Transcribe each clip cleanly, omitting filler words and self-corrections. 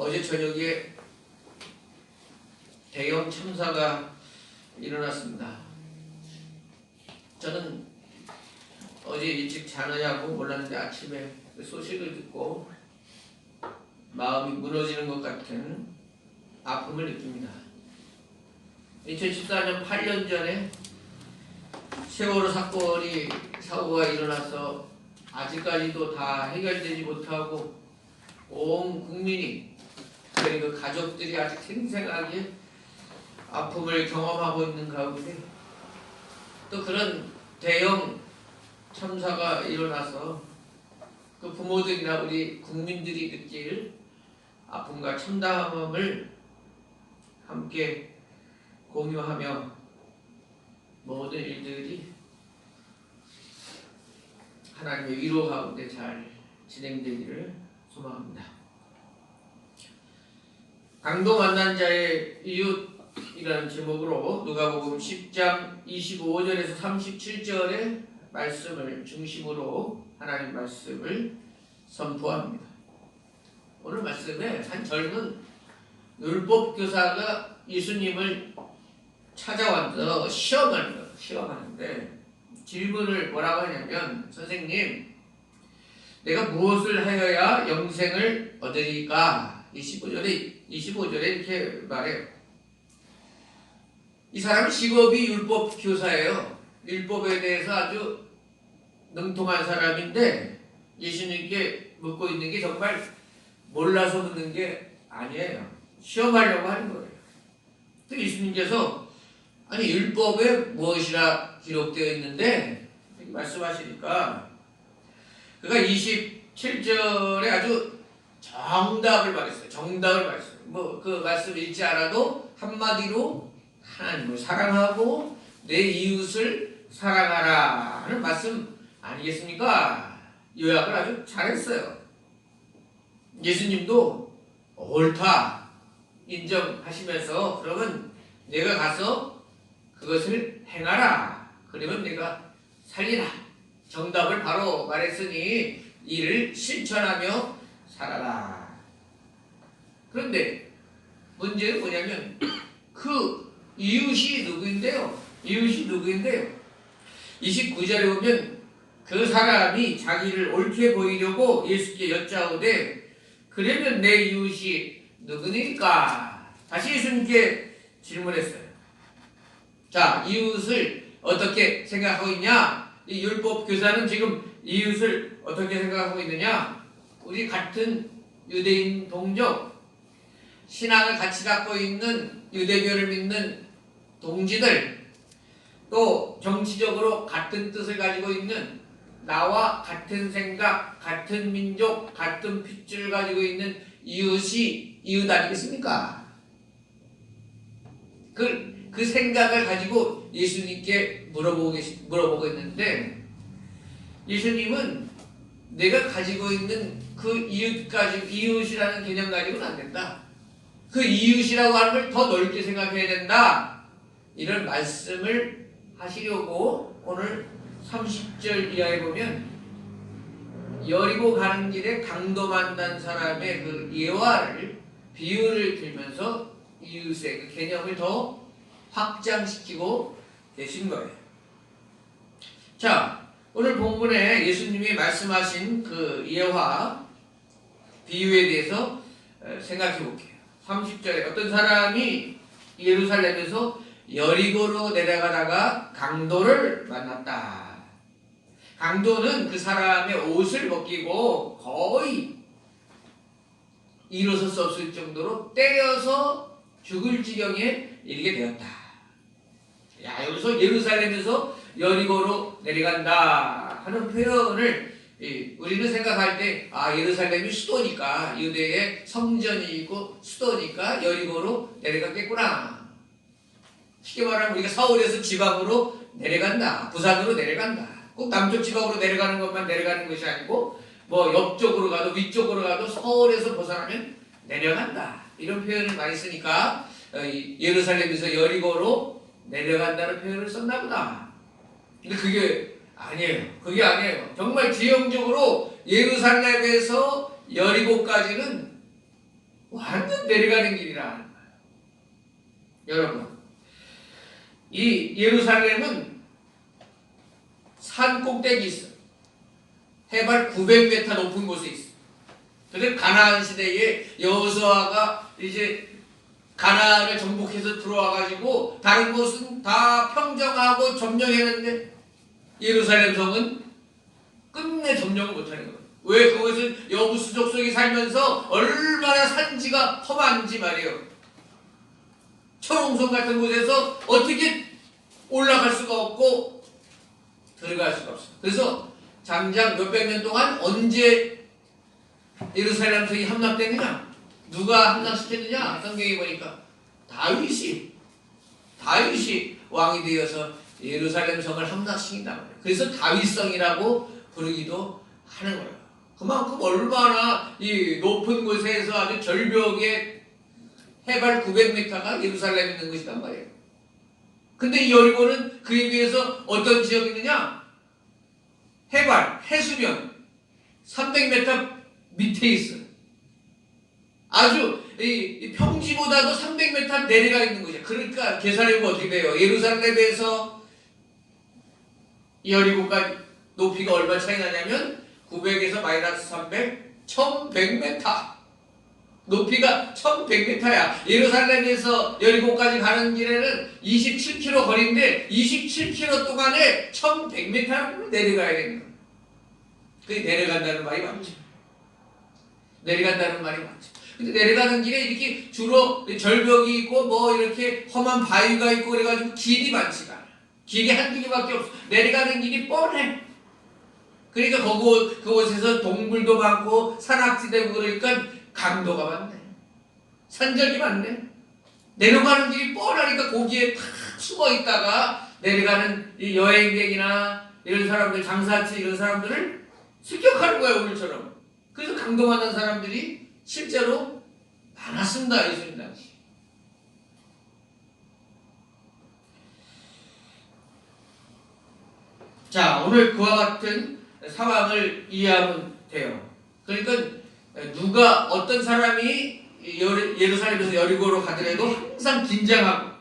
어제 저녁에 대형 참사가 일어났습니다. 저는 어제 일찍 자느냐고 몰랐는데 아침에 그 소식을 듣고 마음이 무너지는 것 같은 아픔을 느낍니다. 2014년 8년 전에 세월호 사고가 일어나서 아직까지도 다 해결되지 못하고 온 국민이, 그리고 가족들이 아직 생생하게 아픔을 경험하고 있는 가운데 또 그런 대형 참사가 일어나서 그 부모들이나 우리 국민들이 느낄 아픔과 참담함을 함께 공유하며 모든 일들이 하나님의 위로 가운데 잘 진행되기를 소망합니다. 강도 만난 자의 이웃이라는 제목으로 누가복음 10장 25절에서 37절의 말씀을 중심으로 하나님 말씀을 선포합니다. 오늘 말씀에 한 젊은 율법 교사가 예수님을 찾아와서 시험하는데 질문을 뭐라고 하냐면, 선생님, 내가 무엇을 하여야 영생을 얻으리까? 25절에 이렇게 말해요. 이 사람은 직업이 율법 교사예요. 율법에 대해서 아주 능통한 사람인데 예수님께 묻고 있는 게 정말 몰라서 묻는 게 아니에요. 시험하려고 하는 거예요. 또 예수님께서 아니 율법에 무엇이라 기록되어 있는데 이렇게 말씀하시니까 그가 27절에 아주 정답을 말했어요. 뭐 그 말씀 읽지 않아도 한마디로 하나님을 사랑하고 내 이웃을 사랑하라 하는 말씀 아니겠습니까? 요약을 아주 잘했어요. 예수님도 옳다 인정하시면서 그러면 내가 가서 그것을 행하라. 그러면 내가 살리라. 정답을 바로 말했으니 이를 실천하며 살아라. 그런데 문제는 뭐냐면 그 이웃이 누구인데요? 29절에 보면 그 사람이 자기를 옳게 보이려고 예수께 여짜오되 그러면 내 이웃이 누구니까? 다시 예수님께 질문했어요. 자, 이웃을 어떻게 생각하고 있냐? 이 율법 교사는 지금 이웃을 어떻게 생각하고 있느냐? 우리 같은 유대인 동족, 신앙을 같이 갖고 있는 유대교를 믿는 동지들, 또 정치적으로 같은 뜻을 가지고 있는 나와 같은 생각, 같은 민족, 같은 핏줄 가지고 있는 이웃이 이웃 아니겠습니까? 그 생각을 가지고 예수님께 물어보고 있는데 예수님은 내가 가지고 있는 그 이웃이라는 개념 가지고는 안 된다. 그 이웃이라고 하는 걸 더 넓게 생각해야 된다. 이런 말씀을 하시려고 오늘 30절 이하에 보면 여리고 가는 길에 강도 만난 사람의 그 예화를 비유를 들면서 이웃의 그 개념을 더 확장시키고 계신 거예요. 자, 오늘 본문에 예수님이 말씀하신 그 예화 비유에 대해서 생각해 볼게요. 30절에 어떤 사람이 예루살렘에서 여리고로 내려가다가 강도를 만났다. 강도는 그 사람의 옷을 벗기고 거의 일어설 수 없을 정도로 때려서 죽을 지경에 이르게 되었다. 야, 여기서 예루살렘에서 여리고로 내려간다 하는 표현을 우리는 생각할 때 예루살렘이 수도니까 유대의 성전이고 수도니까 여리고로 내려갔겠구나. 쉽게 말하면 우리가 서울에서 지방으로 내려간다. 부산으로 내려간다. 꼭 남쪽 지방으로 내려가는 것만 내려가는 것이 아니고 뭐 옆쪽으로 가도 위쪽으로 가도 서울에서 벗어나면 내려간다. 이런 표현을 많이 쓰니까 예루살렘에서 여리고로 내려간다는 표현을 썼나 보다. 근데 그게 아니에요. 정말 지형적으로 예루살렘에서 여리고까지는 완전 내려가는 길이라 하는 거예요. 여러분, 이 예루살렘은 산 꼭대기 있어요. 해발 900m 높은 곳에 있어요. 그래서 가나안 시대에 여호수아가 이제 가나안을 정복해서 들어와가지고 다른 곳은 다 평정하고 점령했는데 예루살렘 성은 끝내 점령을 못하는 거예요. 왜? 그것은 여부수 족속이 살면서 얼마나 산지가 험한지 말이에요. 초롱성 같은 곳에서 어떻게 올라갈 수가 없고 들어갈 수가 없어요. 그래서 장장 몇백 년 동안 언제 예루살렘 성이 함락됐느냐? 누가 함락시켰느냐? 성경에 보니까 다윗이 왕이 되어서 예루살렘 성을 함락시킨단 말이에요. 그래서 다윗성이라고 부르기도 하는 거예요. 그만큼 얼마나 이 높은 곳에서 아주 절벽에 해발 900m가 예루살렘에 있는 것이란 말이에요. 근데 이 여리고는 그에 비해서 어떤 지역이 있느냐? 해발, 해수면 300m 밑에 있어요. 아주 이 평지보다도 300m 내려가 있는 거죠. 그러니까 계산해보면 어떻게 돼요? 예루살렘에서 여리고까지 높이가 얼마 차이 나냐면 900에서 마이너스 300, 1100m. 높이가 1100m야. 예루살렘에서 여리고까지 가는 길에는 27km 거리인데 27km 동안에 1100m를 내려가야 되는 거예요. 그게 내려간다는 말이 맞죠. 내려간다는 말이 맞죠. 근데 내려가는 길에 이렇게 주로 절벽이 있고 뭐 이렇게 험한 바위가 있고 그래가지고 길이 많지가 않아요. 길이 한두 개밖에 없어. 내려가는 길이 뻔해. 그러니까 그곳에서 동물도 많고 산악지대고 그러니까 강도가 많네. 산적이 많네. 내려가는 길이 뻔하니까 거기에 탁 숨어 있다가 내려가는 이 여행객이나 이런 사람들, 장사치 이런 사람들을 습격하는 거야, 오늘처럼. 그래서 강도 많은 사람들이 실제로 많았습니다, 예수님 당시. 자, 오늘 그와 같은 상황을 이해하면 돼요. 그러니까 누가 어떤 사람이 예루살렘에서 여리고로 가더라도 항상 긴장하고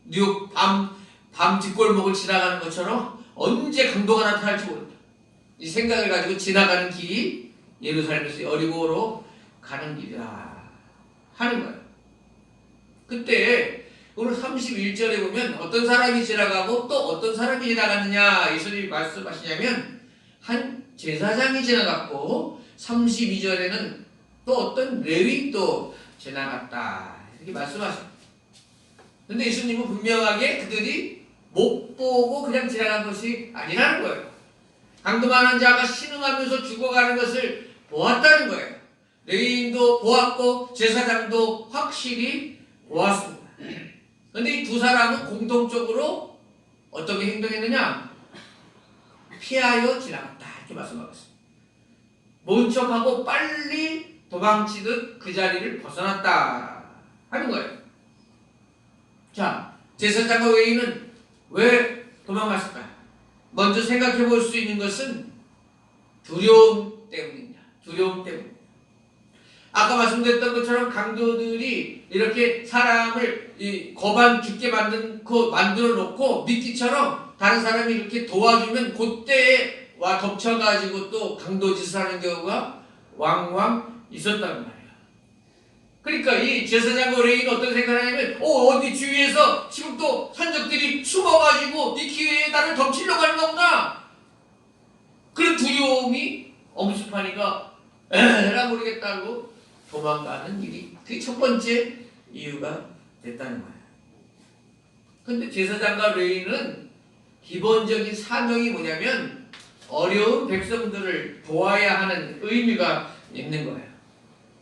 뉴욕 밤 뒷골목을 지나가는 것처럼 언제 강도가 나타날지 모른다. 이 생각을 가지고 지나가는 길이 예루살렘에서 여리고로 가는 길이다 하는 거예요. 그때 오늘 31절에 보면 어떤 사람이 지나가고 또 어떤 사람이 지나갔느냐 예수님이 말씀하시냐면 한 제사장이 지나갔고 32절에는 또 어떤 레위인도 지나갔다 이렇게 말씀하십니다. 근데 예수님은 분명하게 그들이 못 보고 그냥 지나간 것이 아니라는 거예요. 강도 많은 자가 신음하면서 죽어가는 것을 보았다는 거예요. 레위인도 보았고 제사장도 확실히 보았습니다. 그런데 이 두 사람은 공통적으로 어떻게 행동했느냐? 피하여 지나갔다 이렇게 말씀하고 있습니다. 모른 척하고 빨리 도망치듯 그 자리를 벗어났다 하는 거예요. 자, 제사장과 레위인은 왜 도망갔을까요? 먼저 생각해 볼 수 있는 것은 두려움 때문입니다. 두려움 때문. 아까 말씀드렸던 것처럼 강도들이 이렇게 사람을 거반 죽게 만들어 놓고 미끼처럼 다른 사람이 이렇게 도와주면 그때에 와 덮쳐가지고 또 강도짓을 하는 경우가 왕왕 있었단 말이에요. 그러니까 이 제사장과 레위인은 어떤 생각을 하냐면 어디 주위에서 지금 또 산적들이 숨어가지고 이 기회에 나를 덮치려고 하는 거구나. 그런 두려움이 엄습하니까 에라 모르겠다고 도망가는 일이 그게 첫 번째 이유가 됐다는 거예요. 근데 제사장과 레위인은 기본적인 사명이 뭐냐면 어려운 백성들을 도와야 하는 의미가 있는 거예요.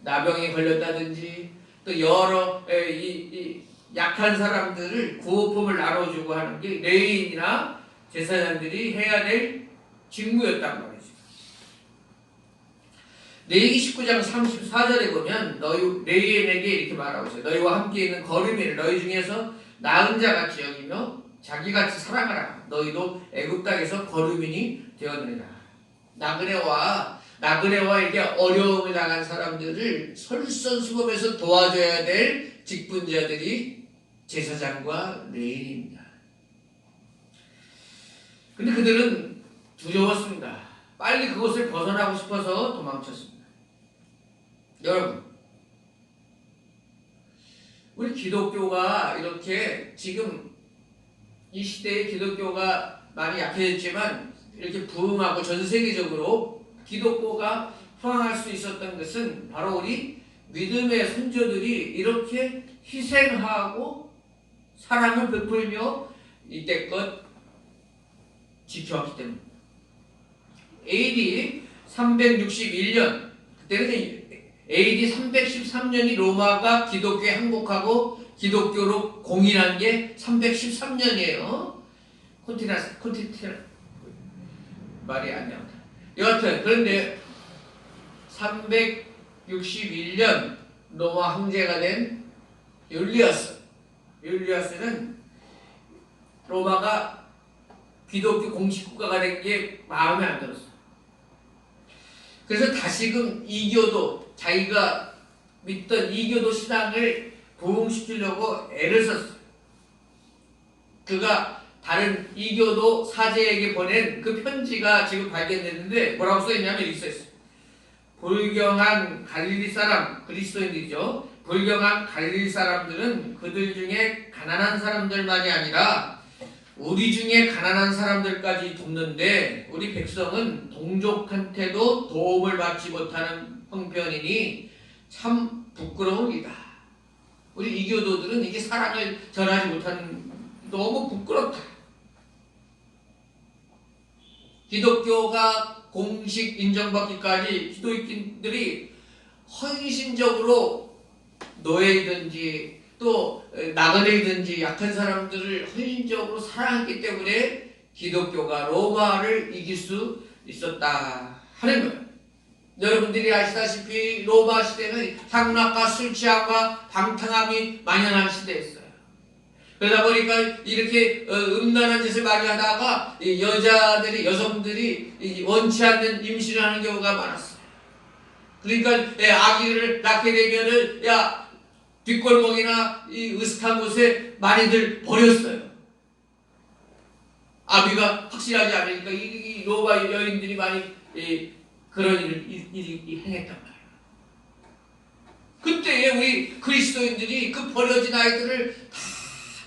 나병에 걸렸다든지 또 여러 이 약한 사람들을 구호품을 나눠주고 하는 게 레위인이나 제사장들이 해야 될 직무였단 말이죠. 레위기 19장 34절에 보면 너희 레위인에게 이렇게 말하고 있어요. 너희와 함께 있는 거류민을 너희 중에서 나은 자같이 여기며 자기같이 사랑하라. 너희도 애굽 땅에서 거류민이 되었느니라. 나그네와 나그네와 이렇게 어려움을 당한 사람들을 솔선수범해서 도와줘야 될 직분자들이 제사장과 레위인입니다. 근데 그들은 두려웠습니다. 빨리 그곳을 벗어나고 싶어서 도망쳤습니다. 여러분, 우리 기독교가 이렇게 지금 이 시대에 기독교가 많이 약해졌지만 이렇게 부흥하고 전 세계적으로 기독교가 흥할 수 있었던 것은 바로 우리 믿음의 선조들이 이렇게 희생하고 사랑을 베풀며 이때껏 지켜왔기 때문입니다. AD 361년, 그때는 AD 313년이 로마가 기독교에 항복하고 기독교로 공인한 게 313년이에요. 콘티네스 말이 안 나온다. 여하튼 그런데 361년 로마 황제가 된 율리어스는 로마가 기독교 공식 국가가 된 게 마음에 안 들었어. 그래서 다시금 이교도, 자기가 믿던 이교도 신앙을 부흥시키려고 애를 썼어요. 그가 다른 이교도 사제에게 보낸 그 편지가 지금 발견됐는데 뭐라고 써있냐면 이렇게 써있어요. 불경한 갈릴리 사람, 그리스도인들이죠. 불경한 갈릴리 사람들은 그들 중에 가난한 사람들만이 아니라 우리 중에 가난한 사람들까지 돕는데 우리 백성은 동족한테도 도움을 받지 못하는 형편이니 참 부끄러운 일이다. 우리 이교도들은 이게 사랑을 전하지 못하는, 너무 부끄럽다. 기독교가 공식 인정받기까지 기독인들이 헌신적으로 노예이든지 또 나그네이든지 약한 사람들을 헌신적으로 사랑했기 때문에 기독교가 로마를 이길 수 있었다 하는 거예요. 여러분들이 아시다시피 로마 시대는 향락과 술 취함과 방탕함이 만연한 시대였어요. 그러다 보니까 이렇게 음란한 짓을 많이 하다가 여성들이 원치 않는 임신을 하는 경우가 많았어요. 그러니까 아기를 낳게 되면은 뒷골목이나 이 으슥한 곳에 많이들 버렸어요. 아비가 확실하지 않으니까 이 로마 여인들이 많이 그런 일을 행했단 말이에요. 그때에 우리 그리스도인들이 그 버려진 아이들을 다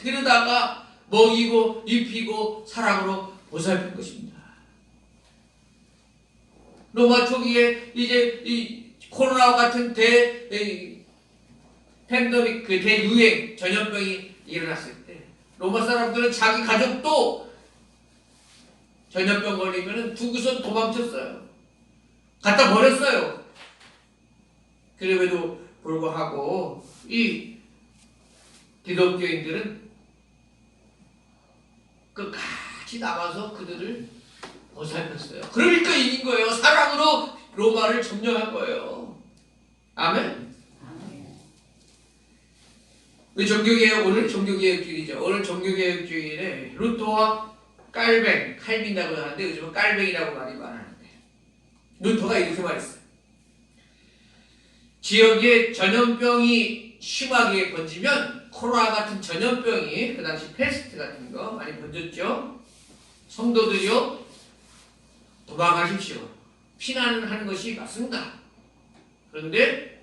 데려다가 먹이고 입히고 사랑으로 보살핀 것입니다. 로마 초기에 이제 이 코로나와 같은 팬데믹, 그 대유행 전염병이 일어났을 때 로마 사람들은 자기 가족도 전염병 걸리면 두고서 도망쳤어요. 갖다 버렸어요. 그럼에도 불구하고 이 기독교인들은 끝까지 남아서 그들을 보살폈어요. 그러니까 이긴 거예요. 사랑으로 로마를 점령한 거예요. 아멘. 오늘 종교개혁주의죠. 오늘 종교개혁주의에 루터와 칼빈이라고 하는데 요즘은 깔뱅이라고 많이 말하는데, 루터가 이렇게 말했어요. 지역에 전염병이 심하게 번지면 코로나 같은 전염병이, 그 당시 패스트 같은 거 많이 번졌죠. 성도들이요, 도망가십시오. 피난하는 것이 맞습니다. 그런데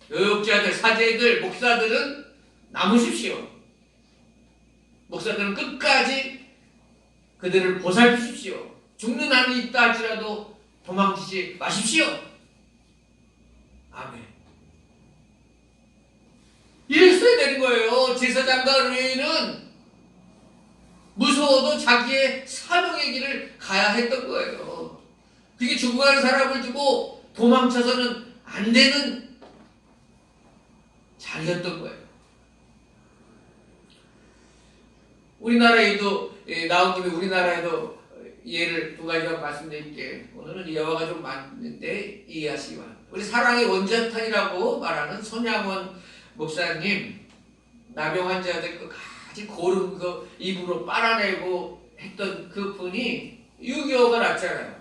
교육자들, 사제들, 목사들은 남으십시오. 목사들은 끝까지 그들을 보살피십시오. 죽는 한이 있다 할지라도 도망치지 마십시오. 아멘. 이랬어야 되는 거예요. 제사장과 레위인은 무서워도 자기의 사명의 길을 가야 했던 거예요. 그게 죽어가는 사람을 두고 도망쳐서는 안 되는 자리였던 거예요. 우리나라에도 나온 김에 우리나라에도 예를 두 가지만 말씀드릴게요. 오늘은 예화가 좀 많은데 이해하시기 바랍니다. 우리 사랑의 원자탄이라고 말하는 손양원 목사님, 나병 환자들 끝까지 고름 그 입으로 빨아내고 했던 그 분이 6.25가 났잖아요.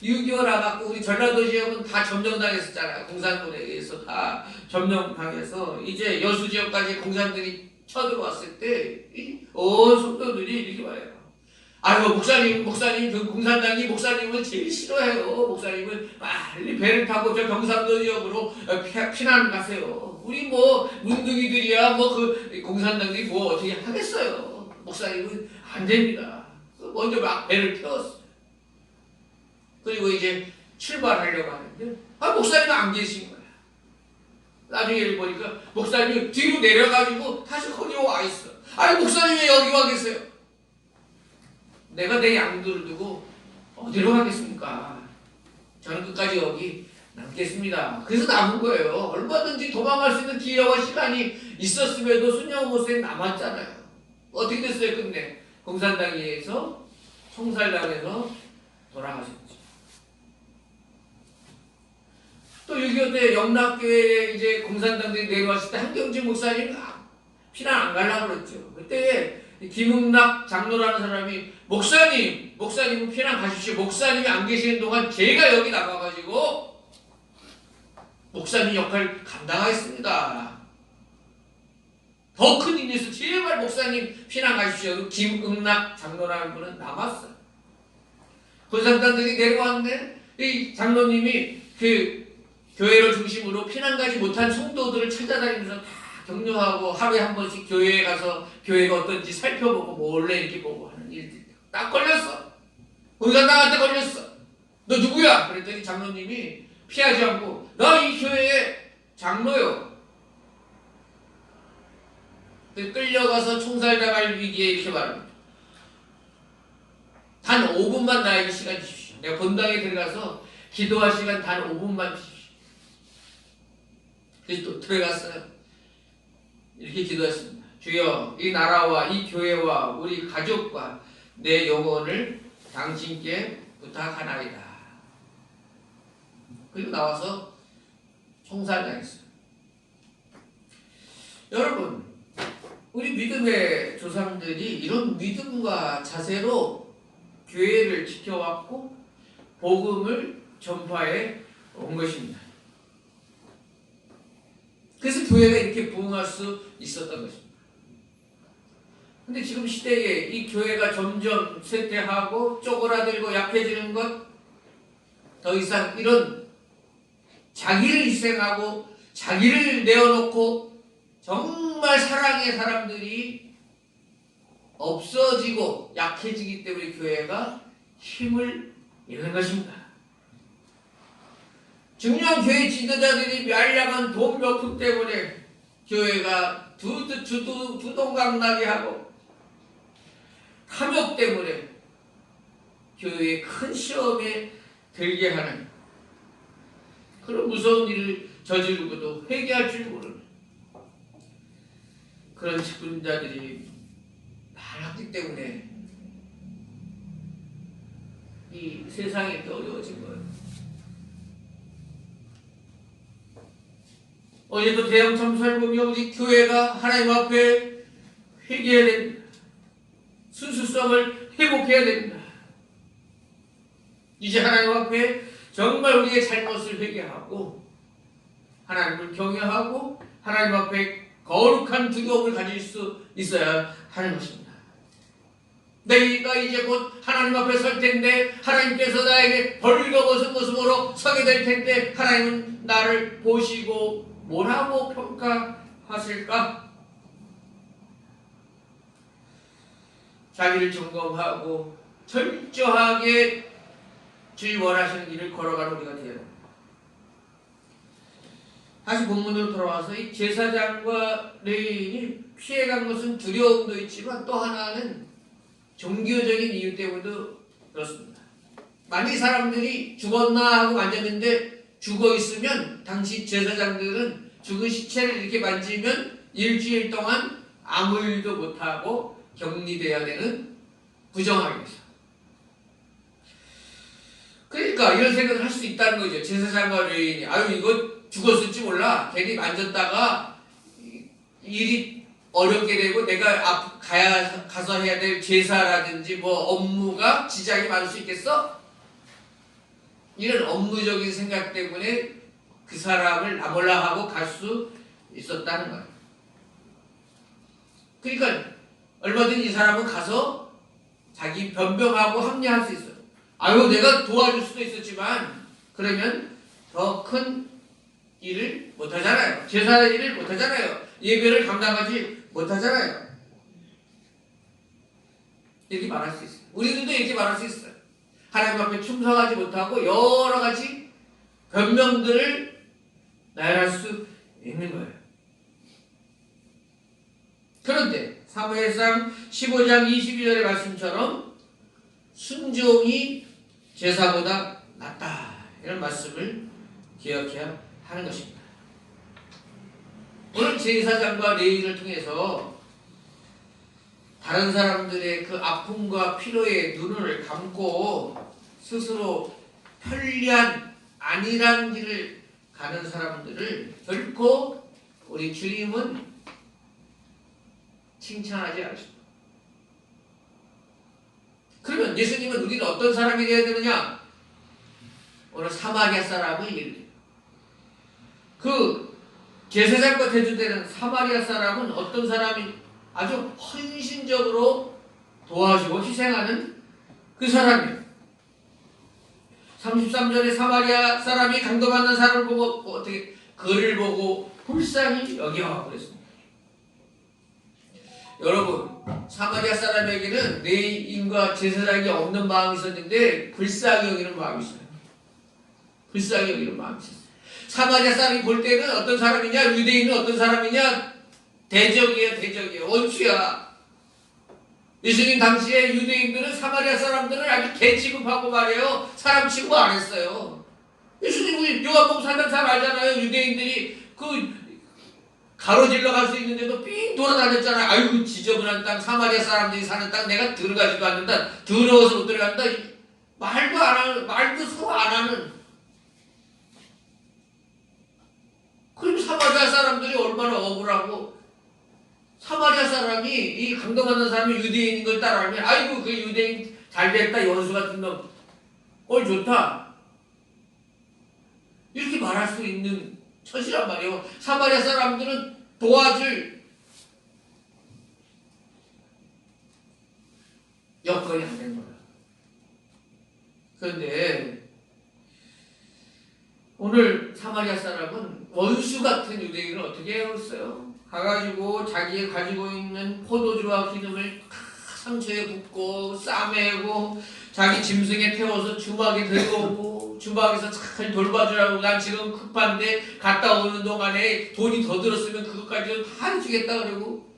6.25 나갔고 우리 전라도 지역은 다 점령당했었잖아요. 공산군에 의해서 다 점령당해서 이제 여수 지역까지 공산들이 쳐들어왔을 때 성도들이 이렇게 말해요. 아유 목사님 그 공산당이 목사님을 제일 싫어해요. 목사님은 빨리 배를 타고 저 경상도 지역으로 피난 가세요. 우리 뭐 문둥이들이야 뭐 그 공산당들이 뭐 어떻게 하겠어요. 목사님은 안 됩니다. 먼저 막 배를 태웠어요. 그리고 이제 출발하려고 하는데 목사님은 안 계신 거야. 나중에 보니까 목사님이 뒤로 내려가지고 다시 거기 와 있어. 아니 목사님 왜 여기 와 계세요? 내가 내 양들을 두고 어디로 가겠습니까? 저는 끝까지 여기 남겠습니다. 그래서 남은 거예요. 얼마든지 도망갈 수 있는 기회와 시간이 있었음에도 순영 모습에 남았잖아요. 어떻게 됐어요? 끝내 공산당에 의해서 총살당해서 돌아가셨죠. 또 6.25 때 영락교회에 이제 공산당들이 내려왔을 때 한경진 목사님 피난 안 가려고 그랬죠. 그때 김흥락 장로라는 사람이 목사님은 피난 가십시오. 목사님이 안 계시는 동안 제가 여기 나가가지고 목사님 역할 감당하겠습니다. 더 큰 일에서 제발 목사님 피난 가십시오. 김흥락 장로라는 분은 남았어요. 공산당들이 내려왔는데 이 장로님이 그 교회를 중심으로 피난 가지 못한 성도들을 찾아다니면서 다 격려하고 하루에 한 번씩 교회에 가서 교회가 어떤지 살펴보고 몰래 이렇게 보고 하는 일들이 딱 걸렸어. 공산당한테 걸렸어. 너 누구야? 그랬더니 장로님이 피하지 않고 나 이 교회의 장로요. 끌려가서 총살당할 위기에 이렇게 말합니다. 단 5분만 나에게 시간 주십시오. 내가 본당에 들어가서 기도할 시간 단 5분만 주십시오. 그래서 또 들어갔어요. 이렇게 기도했습니다. 주여 이 나라와 이 교회와 우리 가족과 내 영혼을 당신께 부탁하나이다. 그리고 나와서 총살당했어요. 여러분 우리 믿음의 조상들이 이런 믿음과 자세로 교회를 지켜왔고 복음을 전파해 온 것입니다. 그래서 교회가 이렇게 부흥할 수 있었던 것입니다. 근데 지금 시대에 이 교회가 점점 쇠퇴하고 쪼그라들고 약해지는 것, 더 이상 이런 자기를 희생하고 자기를 내어놓고 정말 사랑의 사람들이 없어지고 약해지기 때문에 교회가 힘을 잃는 것입니다. 중요한 교회 지도자들이 말량한 돈 몇 푼 때문에 교회가 두동강나게 하고 탐욕 때문에 교회에 큰 시험에 들게 하는 그런 무서운 일을 저지르고도 회개할 줄 모르는 그런 직분자들이 많았기 때문에 이 세상이 더 어려워진 거예요. 어제도 대형 참사를 보며 우리 교회가 하나님 앞에 회개해야 됩니다. 순수성을 회복해야 됩니다. 이제 하나님 앞에 정말 우리의 잘못을 회개하고 하나님을 경외하고 하나님 앞에 거룩한 두려움을 가질 수 있어야 하는 것입니다. 내가 이제 곧 하나님 앞에 설 텐데 하나님께서 나에게 벌거벗은 모습으로 서게 될 텐데 하나님은 나를 보시고 뭐라고 평가하실까? 자기를 점검하고 철저하게 주의 원하시는 길을 걸어가는 우리가 되어야 합니다. 다시 본문으로 돌아와서 이 제사장과 레위인이 피해간 것은 두려움도 있지만 또 하나는 종교적인 이유 때문에도 그렇습니다. 만약 사람들이 죽었나 하고 만졌는데 죽어 있으면 당시 제사장들은 죽은 시체를 이렇게 만지면 일주일 동안 아무 일도 못하고 격리돼야 되는 부정함입니다. 그러니까 이런 생각을 할 수 있다는 거죠. 제사장과 레위인이 아유 이거 죽었을지 몰라. 괜히 만졌다가 일이 어렵게 되고 내가 가서 해야 될 제사라든지 뭐 업무가 지장이 많을 수 있겠어? 이런 업무적인 생각 때문에 그 사람을 나몰라 하고 갈 수 있었다는 거예요. 그러니까 얼마든지 이 사람은 가서 자기 변명하고 합리할 수 있어요. 아유, 내가 도와줄 수도 있었지만 그러면 더 큰 일을 못하잖아요. 제사의 일을 못하잖아요. 예배를 감당하지 못하잖아요. 이렇게 말할 수 있어요. 우리들도 이렇게 말할 수 있어요. 하나님 앞에 충성하지 못하고 여러 가지 변명들을 나열할 수 있는 거예요. 그런데 사무엘상 15장 22절의 말씀처럼 순종이 제사보다 낫다, 이런 말씀을 기억해야 하는 것입니다. 오늘 제사장과 레위인을 통해서 다른 사람들의 그 아픔과 필요에 눈을 감고 스스로 편리한 안일한 길을 가는 사람들을 결코 우리 주님은 칭찬하지 않으십니다. 그러면 예수님은 우리는 어떤 사람이 되어야 되느냐? 오늘 사마리아 사람을 얘기해요. 그 제사장과 대조되는 사마리아 사람은 어떤 사람이 아주 헌신적으로 도와주고 희생하는 그 사람이에요. 33절에 사마리아 사람이 강도받는 사람을 보고 어떻게 그를 보고 불쌍히 여겨 그랬습니다. 여러분, 사마리아 사람에게는 레위인과 제사장이 없는 마음이 있었는데 불쌍히 여기는 마음이 있어요. 불쌍히 여기는 마음이 있었어요. 사마리아 사람이 볼 때는 어떤 사람이냐? 유대인은 어떤 사람이냐? 대적이에요, 대적이에요. 원수야. 예수님 당시에 유대인들은 사마리아 사람들을 아주 개 취급하고 말이에요. 사람 취급 안 했어요. 예수님 요한복음 사람 잘 알잖아요. 유대인들이 그 가로질러 갈 수 있는데도 삥 돌아다녔잖아요. 아이고, 지저분한 땅, 사마리아 사람들이 사는 땅, 내가 들어가지도 않는다. 더러워서 못 들어간다. 말도 안 하는, 말도 서로 안 하는. 그럼 사마리아 사람들이 얼마나 억울하고, 사마리아 사람이 이 강도받는 사람이 유대인인 걸 따라 알면, 아이고, 그 유대인 잘됐다, 원수 같은 놈. 좋다. 이렇게 말할 수 있는 처지란 말이에요. 사마리아 사람들은 도와줄 여건이 안 된 거예요. 그런데 오늘 사마리아 사람은 원수 같은 유대인을 어떻게 했어요? 가가지고 자기가 가지고 있는 포도주와 기름을 상처에 붓고 싸매고 자기 짐승에 태워서 주막에 들어오고 주막에서 잘 돌봐주라고, 난 지금 급한데 갔다 오는 동안에 돈이 더 들었으면 그것까지 다 해주겠다 그러고.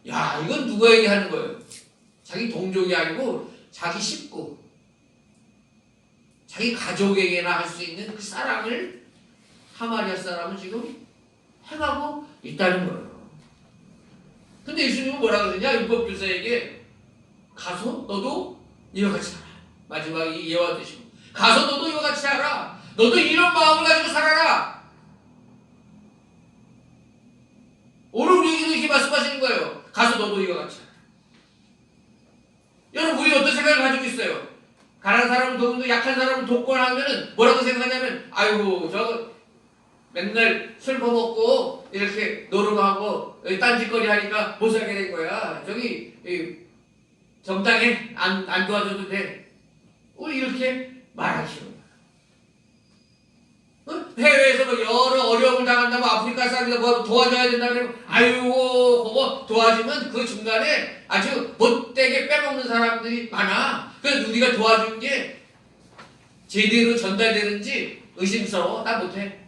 야, 이건 누구에게 하는 거예요? 자기 동족이 아니고 자기 식구, 자기 가족에게나 할 수 있는 그 사랑을 사마리아 사람은 지금 행하고 있다는 거예요. 근데 예수님은 뭐라 그러냐? 율법교사에게 가서 너도 이와 같이 하라. 마지막에 이 예와 드시고 가서 너도 이와 같이 하라. 너도 이런 마음을 가지고 살아라. 오늘 우리에게도 이렇게 말씀하시는 거예요. 가서 너도 이와 같이 하라. 여러분, 우리 어떤 생각을 가지고 있어요? 가난한 사람을 돕고 약한 사람을 돕거나 하면은 뭐라고 생각하냐면, 아이고, 저거 맨날 술 퍼먹고 이렇게 노름하고 딴짓거리 하니까 못 살게 된 거야. 저기 정당에 안 도와줘도 돼. 우리 이렇게 말하시는 거야. 해외에서 뭐 여러 어려움을 당한다고 아프리카 사람들 뭐 도와줘야 된다 그러면, 아이고, 그거 도와주면 그 중간에 아주 못되게 빼먹는 사람들이 많아. 그래서 우리가 도와준 게 제대로 전달되는지 의심스러워. 나 못해.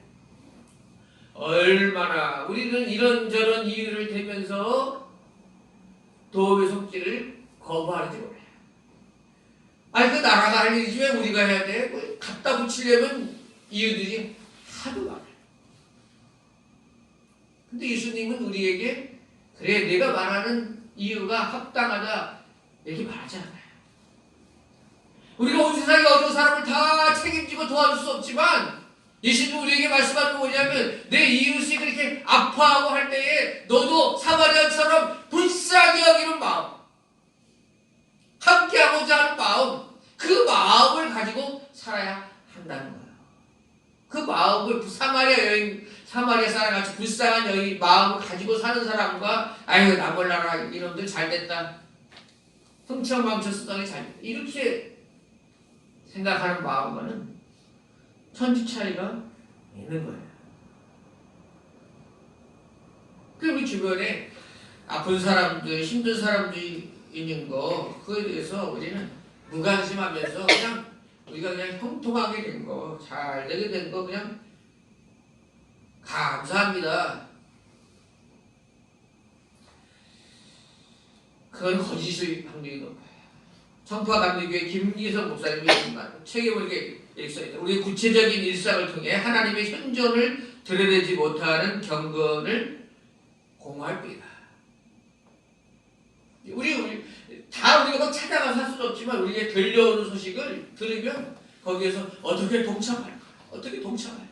얼마나 우리는 이런저런 이유를 대면서 도움의 손길을 거부하는지 몰라요. 아니, 그 나라가 할 일이지 왜 우리가 해야 돼? 뭐 갖다 붙이려면 이유들이 하도 많아요. 근데 예수님은 우리에게 그래, 내가 말하는 이유가 합당하다 이렇게 말하지 않아요. 우리가 온 세상에 어떤 사람을 다 책임지고 도와줄 수 없지만 예수님은 우리에게 말씀하는 게 뭐냐면, 내 이웃이 그렇게 아파하고 할 때에 너도 사마리아처럼 불쌍히 여기는 마음, 함께하고자 하는 마음, 그 마음을 가지고 살아야 한다는 거예요. 사마리아 사람같이 불쌍한 여기 마음을 가지고 사는 사람과 아유 나 몰라라 이놈들 잘됐다 흥청망청 쓰더니 잘됐다 이렇게 생각하는 마음과는 천지 차이가 있는 거예요. 그 우리 주변에 아픈 사람들 힘든 사람들이 있는 거 그거에 대해서 우리는 무관심하면서 그냥 우리가 그냥 형통하게 된 거 잘 되게 된 거 그냥 감사합니다. 그건 거짓일 확률이 높아요. 청파감리교회 김기성 목사님이 책임을 이렇게 써있다. 우리 구체적인 일상을 통해 하나님의 현존을 드러내지 못하는 경건을 공부할 뿐이다. 우리가 막 찾아가서 할 수는 없지만 우리에게 들려오는 소식을 들으면 거기에서 어떻게 동참할까? 어떻게 동참할까?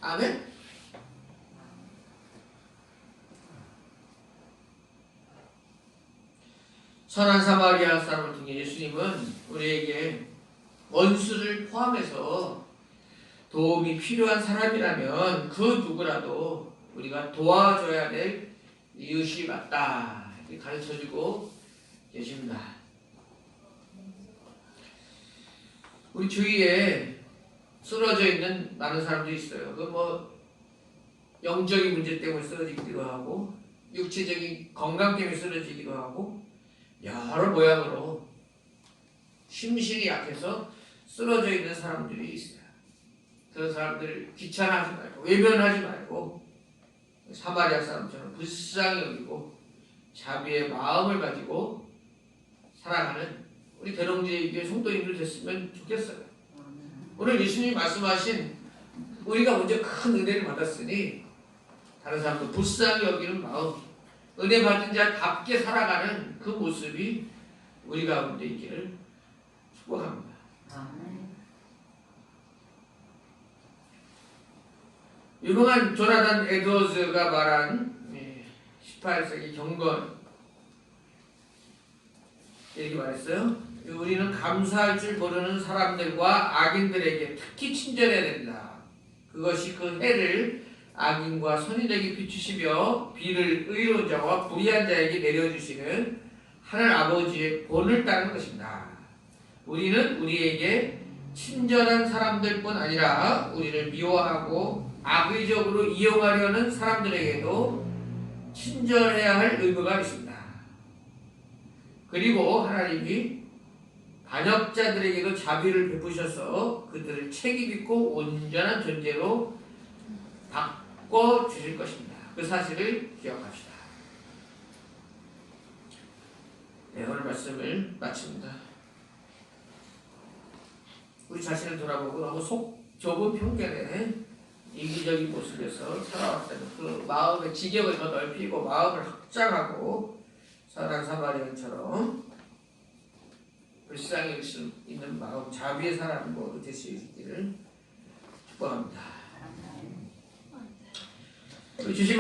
아멘? 선한 사마리아 사람을 통해 예수님은 우리에게 원수를 포함해서 도움이 필요한 사람이라면 그 누구라도 우리가 도와줘야 될 이웃이 맞다 이렇게 가르쳐주고 계십니다. 우리 주위에 쓰러져 있는 많은 사람들이 있어요. 그 뭐 영적인 문제 때문에 쓰러지기도 하고 육체적인 건강 때문에 쓰러지기도 하고 여러 모양으로 심신이 약해서 쓰러져 있는 사람들이 있어요. 그런 사람들을 귀찮아하지 말고 외면하지 말고 사마리아 사람처럼 불쌍히 여기고 자비의 마음을 가지고 살아가는 우리 대롱제교회 성도님들 됐으면 좋겠어요. 오늘 예수님이 말씀하신 우리가 먼저 큰 은혜를 받았으니 다른 사람도 불쌍히 여기는 마음 은혜 받은 자답게 살아가는 그 모습이 우리 가운데 있기를 축복합니다. 유명한 조나단 에드워즈가 말한 18세기 경건 이렇게 말했어요. 우리는 감사할 줄 모르는 사람들과 악인들에게 특히 친절해야 된다. 그것이 그 해를 악인과 선인에게 비추시며 비를 의로운 자와 불의한 자에게 내려주시는 하늘 아버지의 본을 따르는 것입니다. 우리는 우리에게 친절한 사람들뿐 아니라 우리를 미워하고 악의적으로 이용하려는 사람들에게도 친절해야 할 의무가 있습니다. 그리고 하나님이 반역자들에게도 자비를 베푸셔서 그들을 책임있고 온전한 존재로 바꿔주실 것입니다. 그 사실을 기억합시다. 네, 오늘 말씀을 마칩니다. 우리 자신을 돌아보고 너무 속 좁은 편견에 이기적인 모습에서 살아왔다는 그 마음의 지경을 더 넓히고 마음을 확장하고 선한 사마리아처럼 불쌍히 여길 수 있는 마음, 자비의 사람 모두 될 수 있기를 축복합니다. 주신